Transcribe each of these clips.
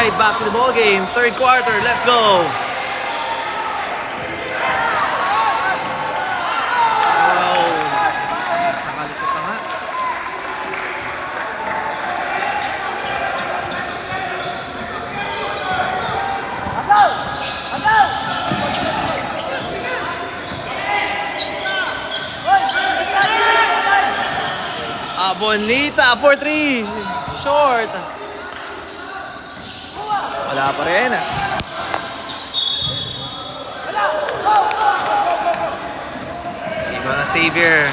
Alright, back to the ball game. Third quarter, let's go. Wow. Nakalisot na nga. Bonita for 3. Short. Wala pa rin. Iba na Xavier.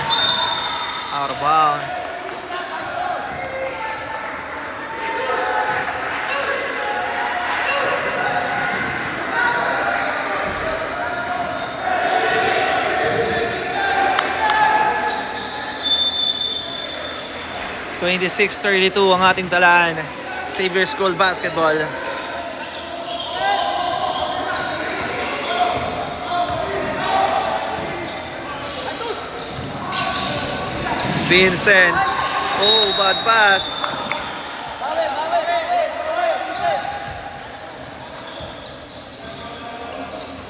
Out of bounds. (26-32) ang ating talaan. Xavier School Basketball. Vincent. Oh, bad pass.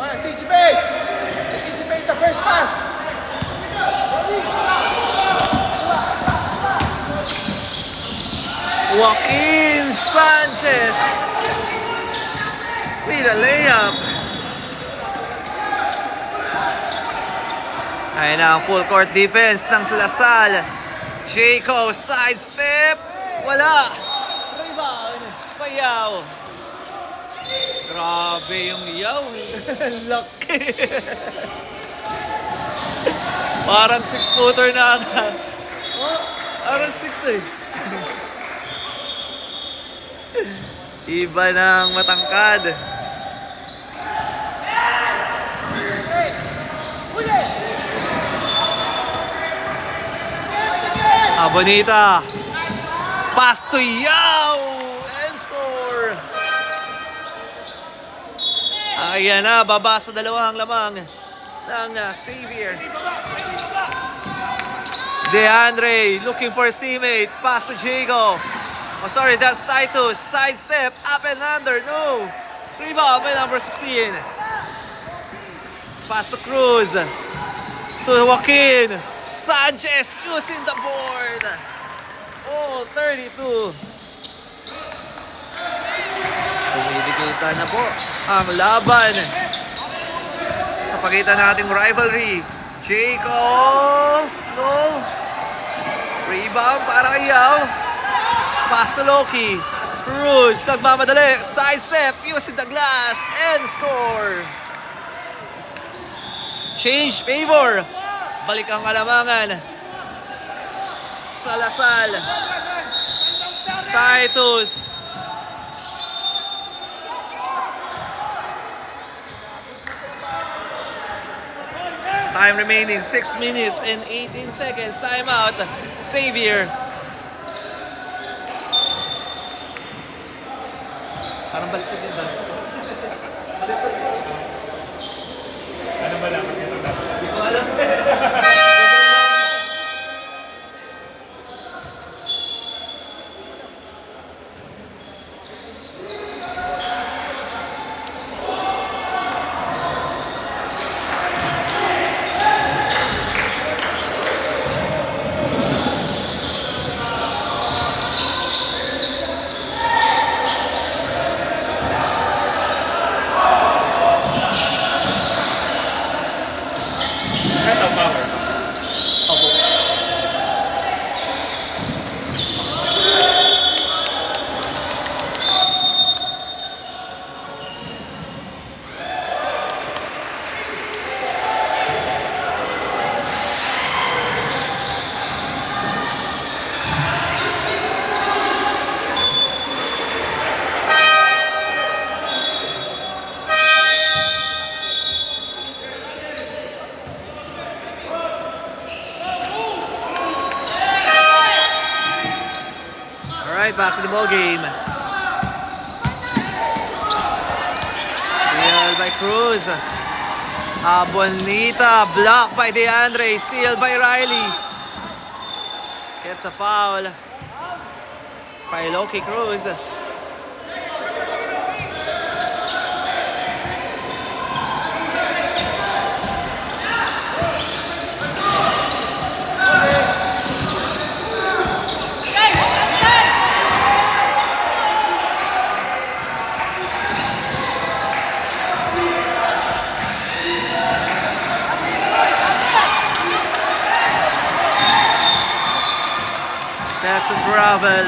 Anticipate! Anticipate the first pass! Joaquin Sanchez with a layup. Ayun na ang full court defense ng Lasal. Jaco, sidestep. Wala. Rebound. Payaw. Grabe yung yaw. Laki. Parang 6-footer na ata. Oh, parang 6 eh. Iba ng matangkad. Bonita. Pass to Yao. And score. Ayan na, baba sa dalawang lamang ng Xavier. DeAndre looking for his teammate. Pass to Jago. Oh, sorry, that's Titus. Sidestep, up and under. No. Rebound by number 16. Pass to Cruz. To Joaquin. Sanchez using the board. Oh, 32. Pumidikita na po ang laban sa pagitan ng ating rivalry. Jaco. No. Rebound para kay Yao. Pass to Loki. Cruz, nagmamadali. Sidestep, using the glass, and score. Change favor. Balik ang kalamangan sa Lasal. Titus. Time remaining 6 minutes and 18 seconds. Time out. Xavier. Parang baliktad din ba? Ano ba dapat ito na? Hindi ko alam. That's a power. Opo. Alright, back to the ball game. Steal by Cruz. Bonita, blocked by DeAndre. Steal by Riley. Gets a foul. By Loki Cruz. Ravel.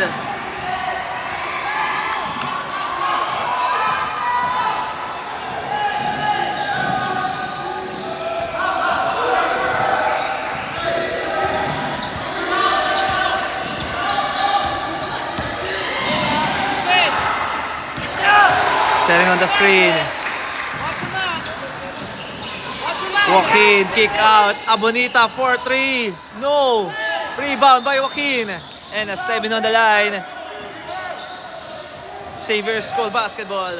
Setting on the screen. Joaquin, kick out. Abonita, 4-3. No. Rebound by Joaquin. And a stepping on the line. Xavier School basketball.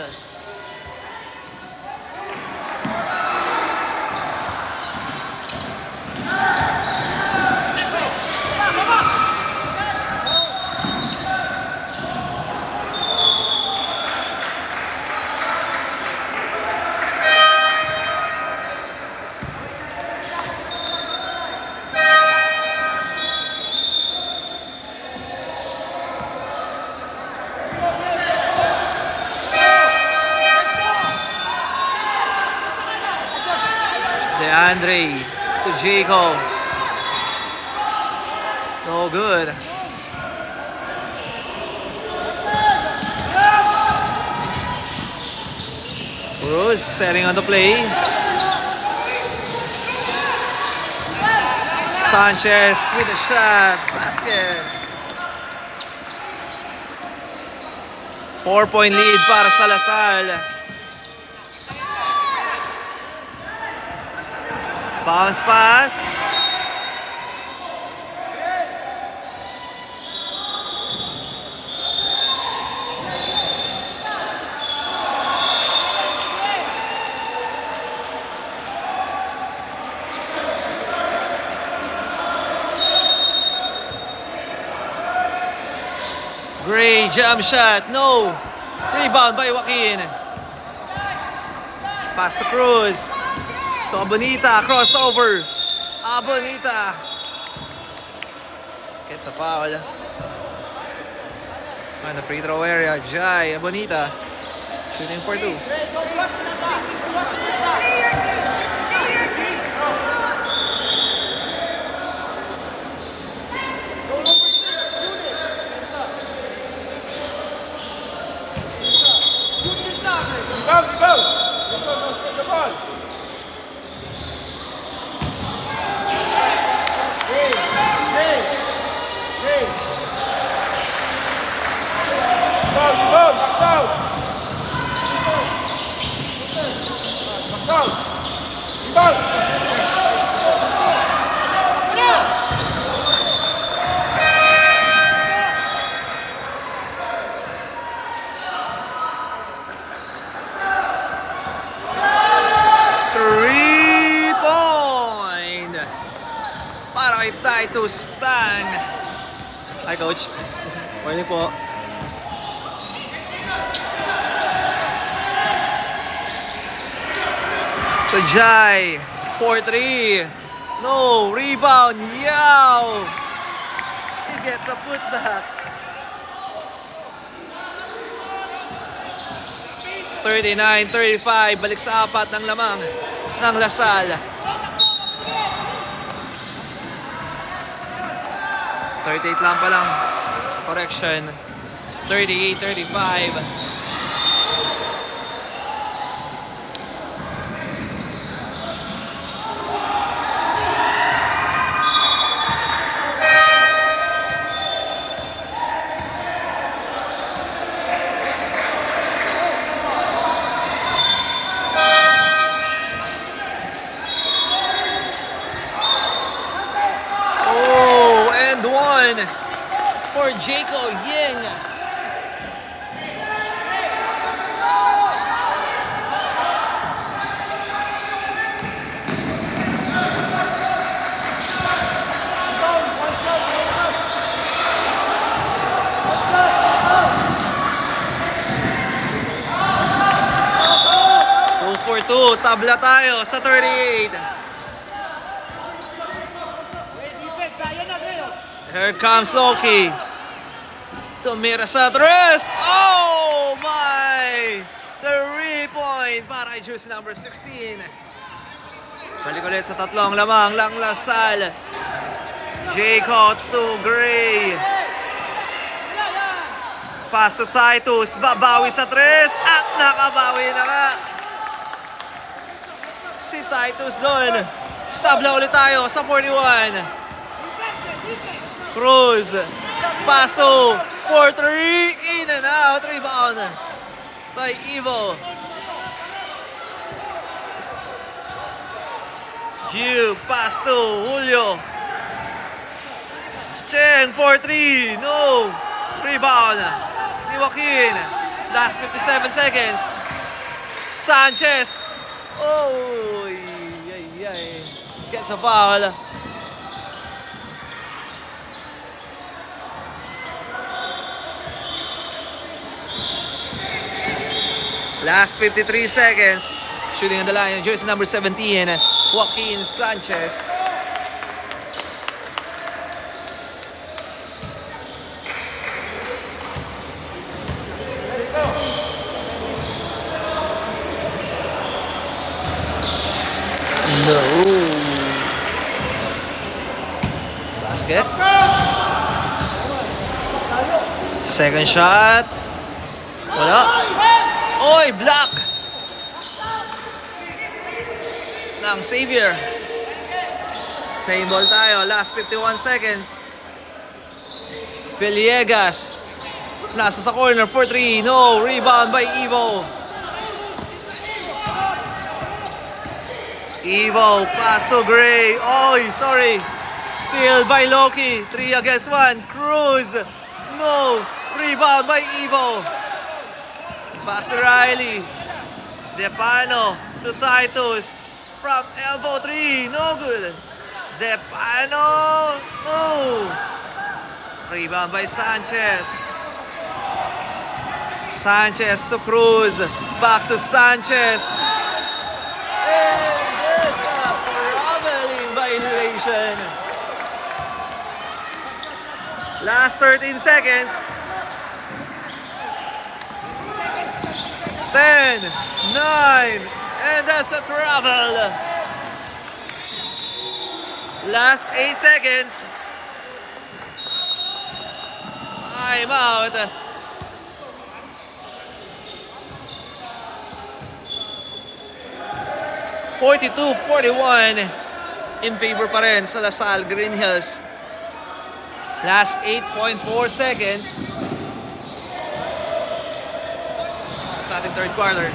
DeAndre to Jacob. No good. Bruce setting on the play. Sanchez with a shot. Basket. 4-point lead para sa Lasal. Bounce pass. Gray jump shot. No. Rebound by Joaquin. Pass to Cruz. So Abonita, crossover. Abonita gets a foul. On the free throw area, Jai Abonita shooting for 2. Titus Tang. Hi, Coach. Morning po. To Jai. 4-3. No. Rebound. Yow. He gets a putback. 39-35. Balik sa apat ng lamang ng Lasal. 38 lang pa lang. Correction. 38-35. For Jaco Ying. For 2, tabla tayo sa 38. Here comes Loki. Tumira sa tres. Oh my! 3-point para kay Juice number 16. Balik ulit sa tatlong lamang lang Lasal. Jacob to Gray. Pass to Titus, babawi sa 3 at nakabawi na nga. Si Titus doon. Tabla ulit tayo sa 41. Cruz, pass to 4-3, in and out, rebound by Evo. Giu, pass to Julio. Cheng, 4-3, no, rebound ni Joaquin. Last 57 seconds. Sanchez, oh, ay, gets a foul. Last 53 seconds. Shooting on the line, jersey number 17, Joaquin Sanchez. No. Basket. Second shot. Wala. Oy, block ng Xavier. Same ball tayo. Last 51 seconds. Villegas. Nasa sa corner. 4-3. No. Rebound by Evo. Evo. Pass to Gray. Oy, sorry. Steal by Loki. 3 against 1. Cruz. No. Rebound by Evo. Pass to Riley. Depano to Titus. From elbow 3. No good. Depano. No. Rebound by Sanchez. Sanchez to Cruz. Back to Sanchez. And there's a traveling violation. Last 13 seconds. 10, 9, and that's a travel. Last 8 seconds. I'm out. (42-41) in favor pa rin sa LaSalle Green Hills. Last 8.4 seconds sa ating third quarter.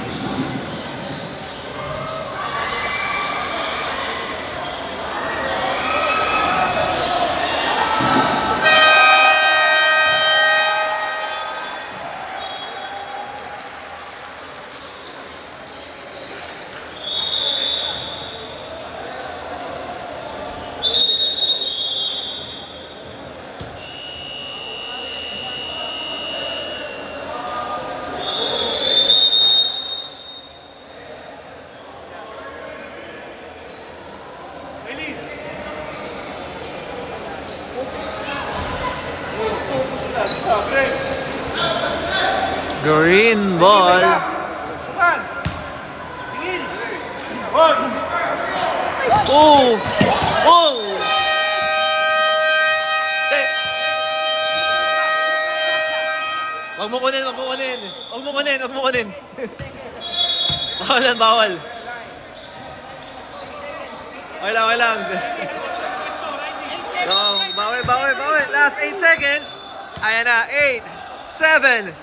Green ball. Oh! Oh! Eh. Wag mo kunin, wag mo kunin. Wag mo kunin, wag mo kunin. Bawal yan, bawal. Okay lang, okay lang. No, bawi, bawi, bawi. Last 8 seconds. Ayan na, 8, 7,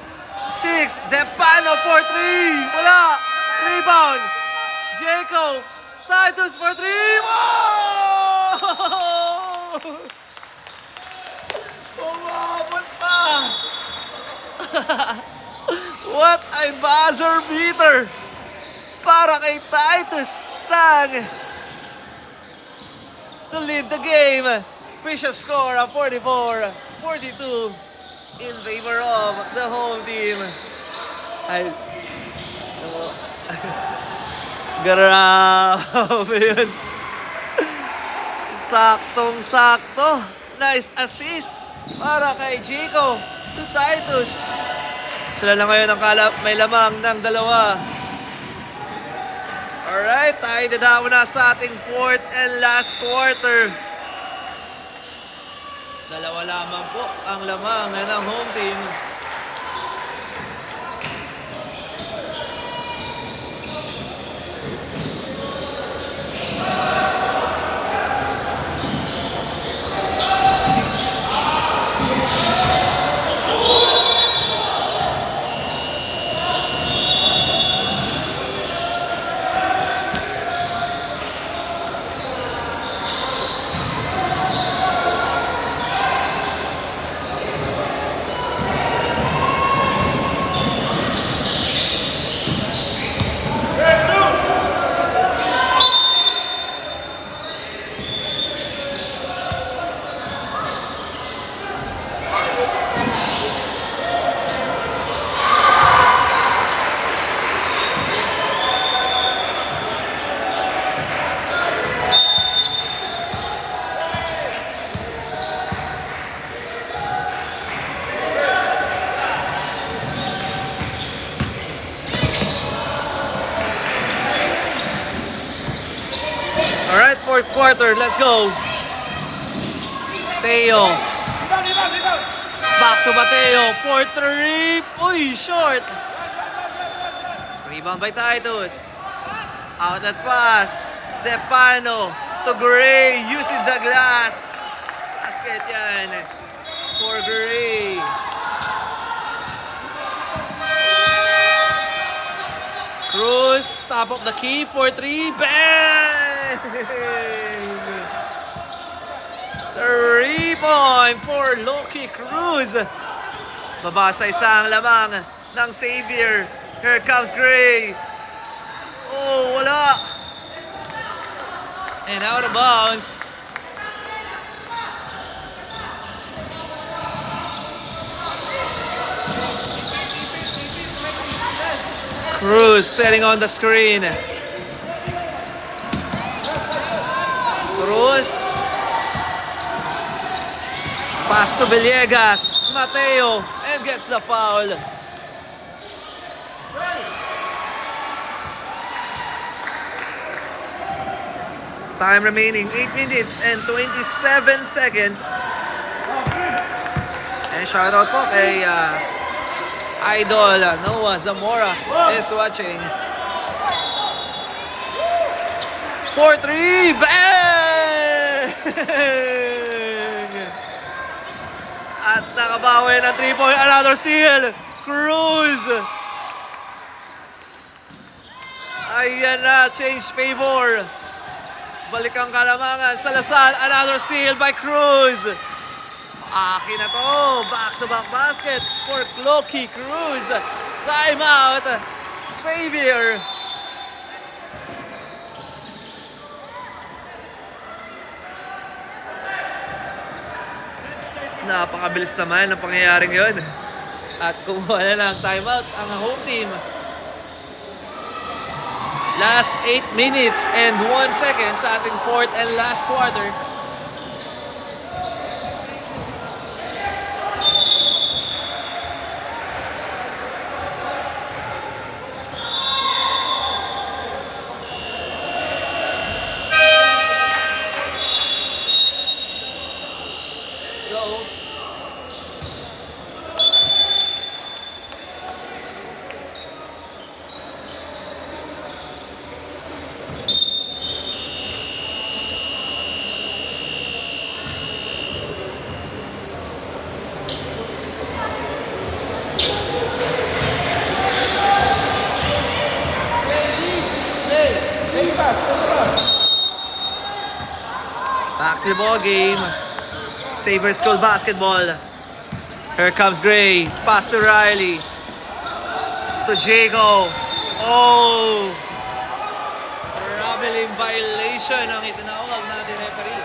6, Depano 4-3. Wala. Rebound. Jacob. Titus for 3. Wow! Umabot pa. What a buzzer beater para kay Titus Tang to lead the game. Official score of 44-42 in favor of the home team. Ay, grabe yun. Saktong-sakto. Nice assist para kay Chico to Titus. Sila lang ngayon ang may lamang ng dalawa. Alright, tayo dadao na sa ating fourth and last quarter. Dalawa lamang po ang lamang ng home team. fourth quarter. Let's go. Teo. Back to Mateo for 3. Uy, short. Rebound by Titus. Outlet pass. Depano to Gray using the glass. Basket yan for Gray. Cruz, top of the key for 3. Bang! 3-point for Loki Cruz. Babasa isang lamang ng Xavier. Here comes Gray. Oh, wala. And out of bounds. Cruz setting on the screen. Cruz. Pass to Villegas. Mateo. And gets the foul. Time remaining 8 minutes and 27 seconds. And shoutout po kay Idol Noah Zamora is watching. 4-3. Bang! At nakabawi ng 3-point. Another steal. Cruz. Ayan na. Change favor. Balik ang kalamangan sa Lasal. Another steal by Cruz. Akin na to. Back-to-back basket for Loki Cruz. Timeout. Xavier. Napakabilis naman ang pangyayaring yun. At kumuha na ng timeout ang home team. Last 8 minutes and 1 second sa ating fourth and last quarter. Let's go. Back to the ball game. Xavier School basketball. Here comes Gray. Pass to Riley. To Jago. Oh! Traveling violation ang itinawag natin referee.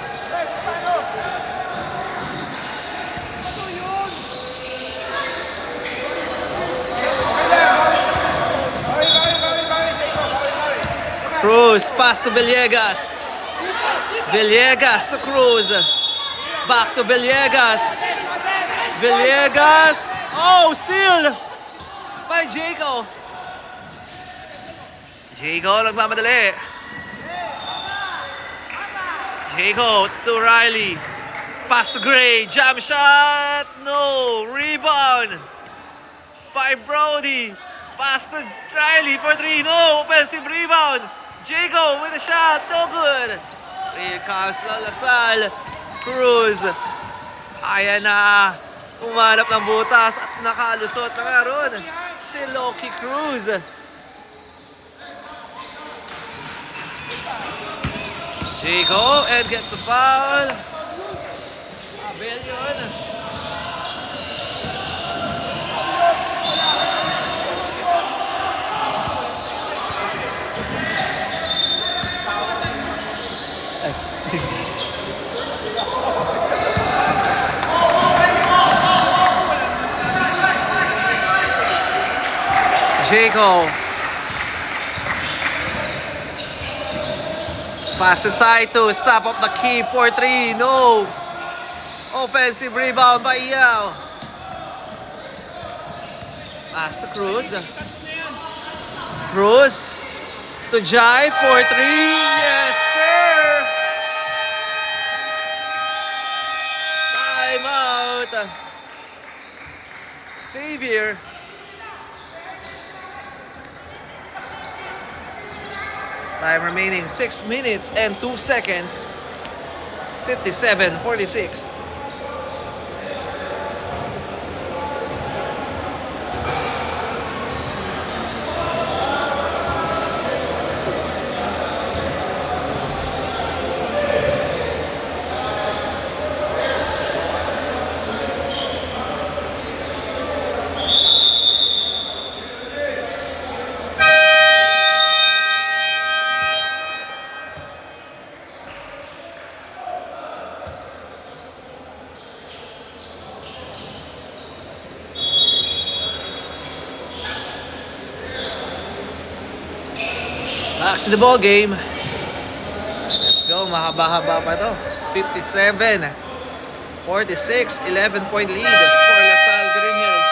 Cruz, pass to Villegas. Villegas to Cruz. Back to Villegas. Villegas. Oh, steal by Jago. Jago nagmamadali. Jago to Riley. Pass to Gray. Jump shot. No. Rebound by Brody. Pass to Riley for 3. No. Offensive rebound. Jago with a shot. No good. Here comes Lasal. Cruz. Ayan na. Umanap ng butas at nakalusot na nga ron si Loki Cruz. Jago and gets the foul. Abel yun. Jago. Pass to Titus. Top of the key for 3. No. Offensive rebound by Yao. Pass to Cruz. Cruz to Jai for 3. Yes, sir. out. Xavier. Time remaining 6 minutes and 2 seconds. 57-46. Back to the ball game. Let's go. Mahaba-haba pa to. 57-46. 11-point lead for LaSalle Green Hills.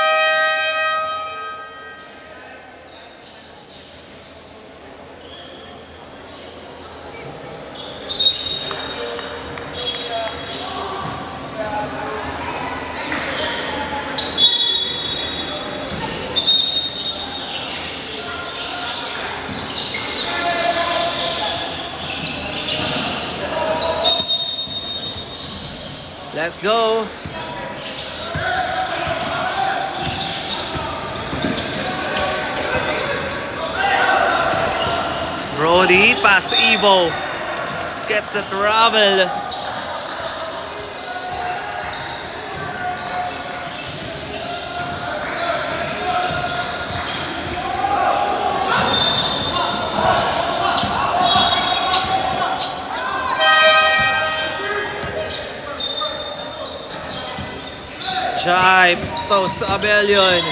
Let's go. Brody past Evo. Gets the travel. Jai, toast to Abelion.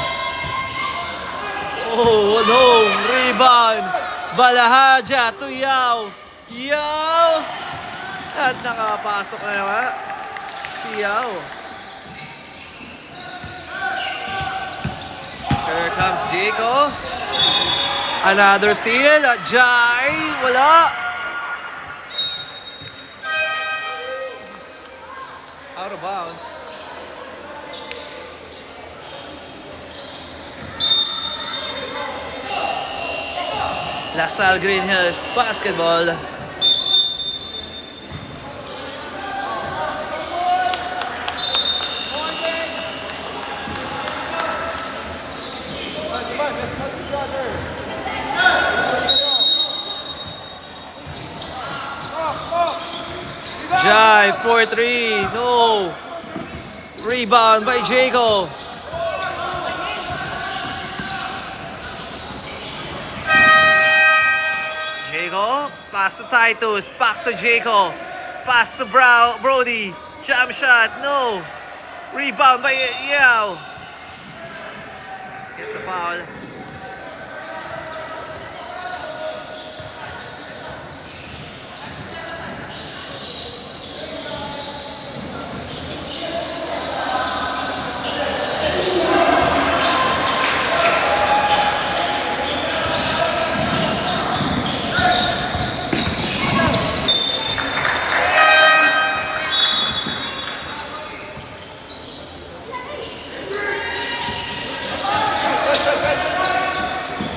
Oh no, rebound. Balahaja to Yao. Yao! At nakapasok na naman si Yao. Here comes Jaco. Another steal. Jai, wala. Out of bounds. LaSalle Green Hills basketball. Jai, 4-3, no. Rebound by Jaco. Jaco, pass to Titus, back to Jaco, pass to Brody, jump shot, no. Rebound by Yao. Gets a foul.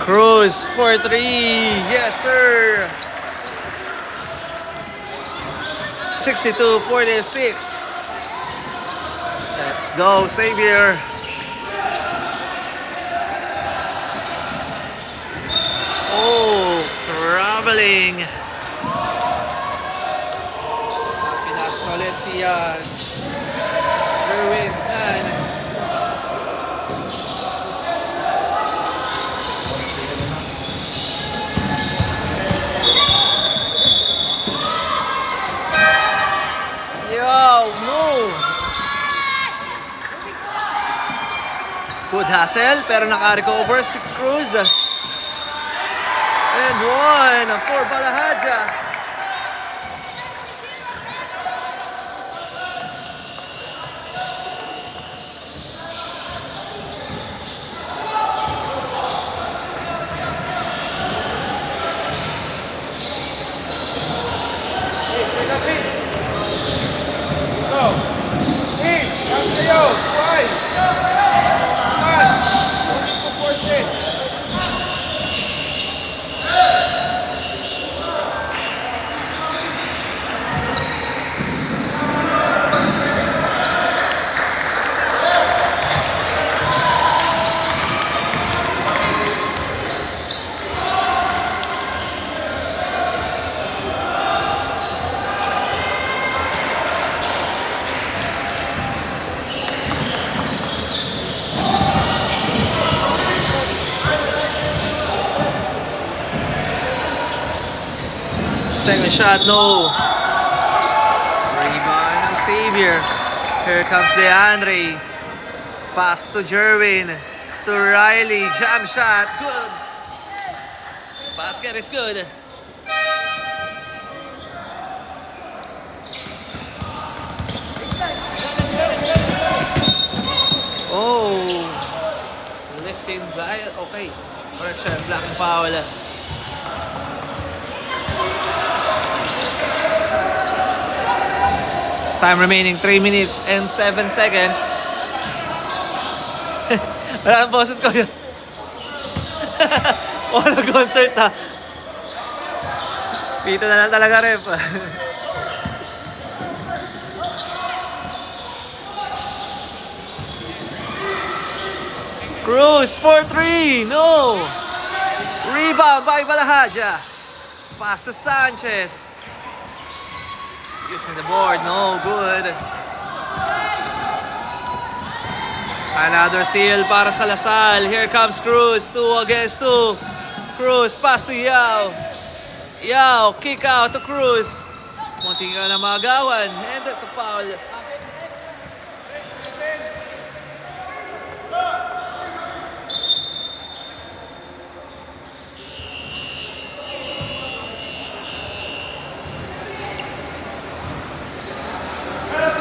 Cruz for 3. Yes, sir. 62-46. Let's go, Xavier. Oh, traveling. Pinas pa ulit si Jerwin Tan. Good hustle, pero naka-recover si Cruz. And one for Balahaja. Go! Hey, come to you! Second shot, no. Rebound ng Xavier. Here comes DeAndre. Pass to Jerwin. To Riley. Jam shot. Good. Basket is good. Oh. Lifting by. Okay. Correction. Blocking foul. Time remaining 3 minutes and 7 seconds. Wala ang boses ko yun. Wala concert ha. Pito na lang talaga rep. Cruz 4-3. No. Rebound by Balahaja. Pass to Sanchez. Using the board, no good. Another steal para sa Lasal. Here comes Cruz, 2 against 2. Cruz, pass to Yao. Yao, kick out to Cruz. Munti ka na magawan, and that's a foul.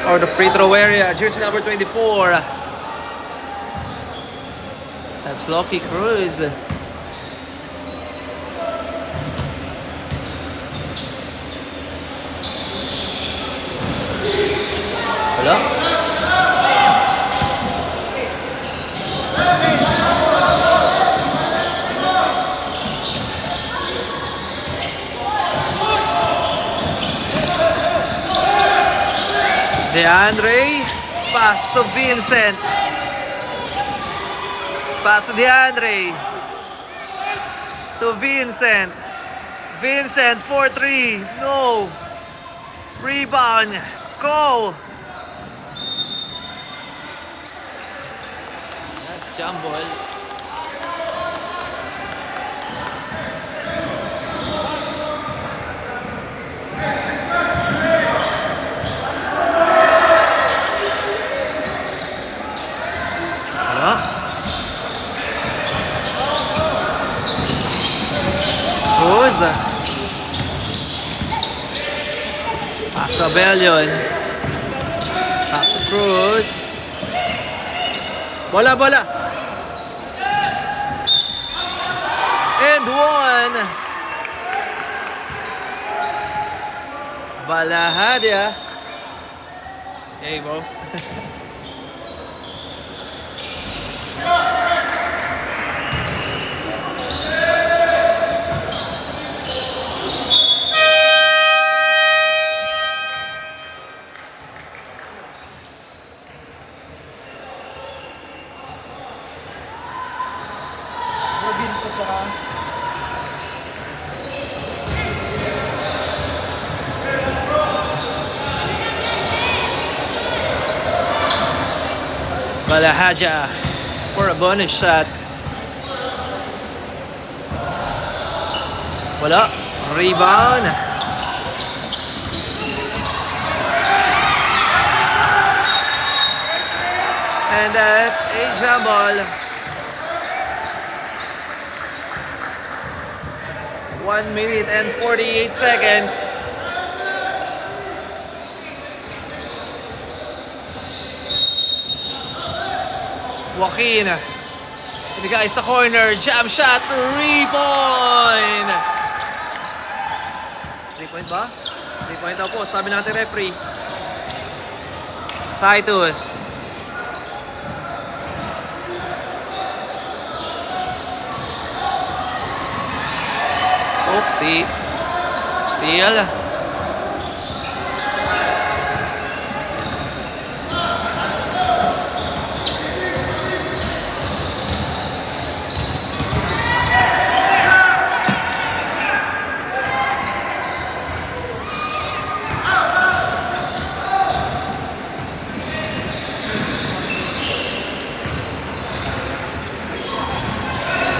Or the free throw area, jersey number 24. That's Loki Cruz. Wala. DeAndre, pass to Vincent. Pass to DeAndre. To Vincent. Vincent, 4-3. No. Rebound. Go. That's jump ball. Cruz. Pasa Bellion. Back to Cruz. Bola, bola. And one. Balahadia. Hey, boss. Balahaja for a bonus shot. Wala. Rebound. And that's a jump ball. 1 minute and 48 seconds. Joaquin. Ibigay sa corner. Jam shot. 3-point. 3-point ba? 3-point daw po. Sabi natin referee. Titus. Oopsie. Steal.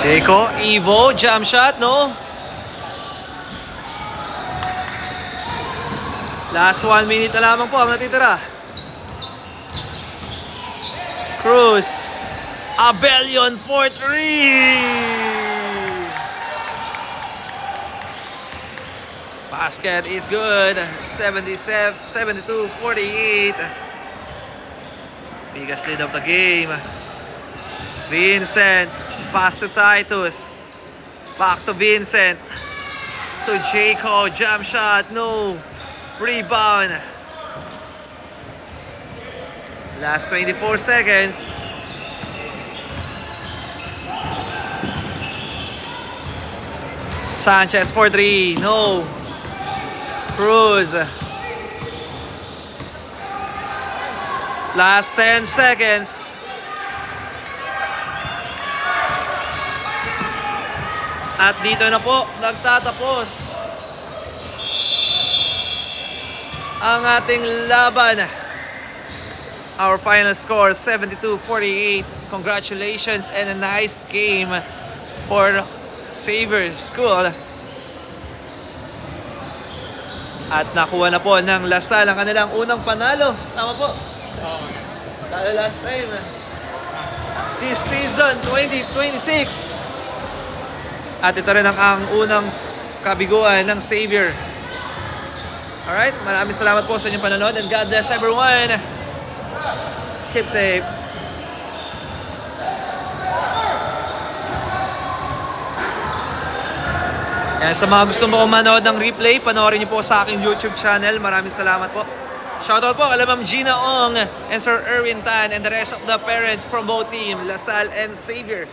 Jayco, Evo, jam shot, no? Last 1 minute na lamang po ang natitira. Cruz. Abelion for 3. Basket is good. 72-48. Biggest lead of the game. Vincent. Pass to Titus. Back to Vincent. To Jaco. Jump shot. No. Rebound. Last 24 seconds. Sanchez for 3. No. Cruz. Last 10 seconds. At dito na po nagtatapos ang ating laban. Our final score 72-48. Congratulations and a nice game for Xavier School. At nakuha na po ng Lasal ang kanilang unang panalo. Tama po. Talo last time. This season 2026. At ito rin ang unang kabiguan ng Xavier. Alright, maraming salamat po sa inyong panonood and God bless everyone. Keep safe. Yan, sa mga gusto mo manood ng replay, panoorin niyo po sa aking YouTube channel. Maraming salamat po. Shoutout po kay Ma'am Gina Ong and Sir Erwin Tan and the rest of the parents from both team, Lasal and Xavier.